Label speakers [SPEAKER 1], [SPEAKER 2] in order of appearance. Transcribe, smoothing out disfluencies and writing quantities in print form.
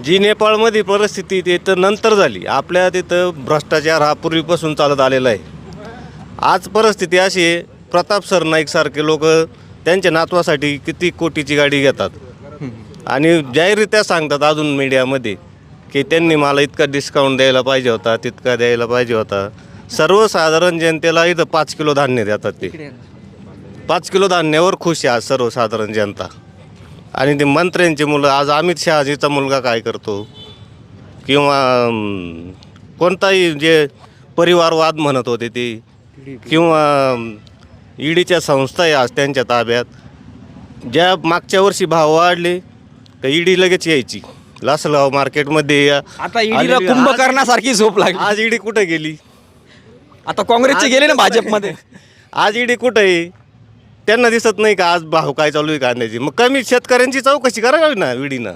[SPEAKER 1] जी नेपाळमध्ये परिस्थिती ते तर नंतर झाली. आपल्या तिथं भ्रष्टाचार हा पूर्वीपासून चालत आलेला आहे. आज परिस्थिती अशी आहे, प्रताप सरनाईकसारखे लोक त्यांच्या नातवासाठी किती कोटीची गाडी घेतात आणि जाहीररित्या सांगतात अजून मीडियामध्ये की त्यांनी मला इतका डिस्काउंट द्यायला पाहिजे होता, तितका द्यायला पाहिजे होता. सर्वसाधारण जनतेला इथं 5 किलो धान्य देतात. ते 5 किलो धान्यावर खुश आहे आज सर्वसाधारण जनता. आणि ते मंत्र्यांचे मुलं, आज अमित शहाजीचा मुलगा काय करतो किंवा कोणताही जे परिवारवाद म्हणत होते ते किंवा ईडीच्या संस्था आहे आज त्यांच्या ताब्यात. ज्या मागच्या वर्षी भाव वाढले तर ईडी लगेच यायची. लासलगाव मार्केटमध्ये
[SPEAKER 2] आता ईडीला कुंभकर्णासारखी झोप लागली.
[SPEAKER 1] आज ईडी कुठे गेली?
[SPEAKER 2] आता काँग्रेसचे गेले ना भाजपमध्ये.
[SPEAKER 1] आज ईडी कुठे आहे? त्यांना दिसत नाही का आज भाव काय चालू आहे कांद्याची? मग कमी शेतकऱ्यांची चौकशी करावी ना ईडीनं.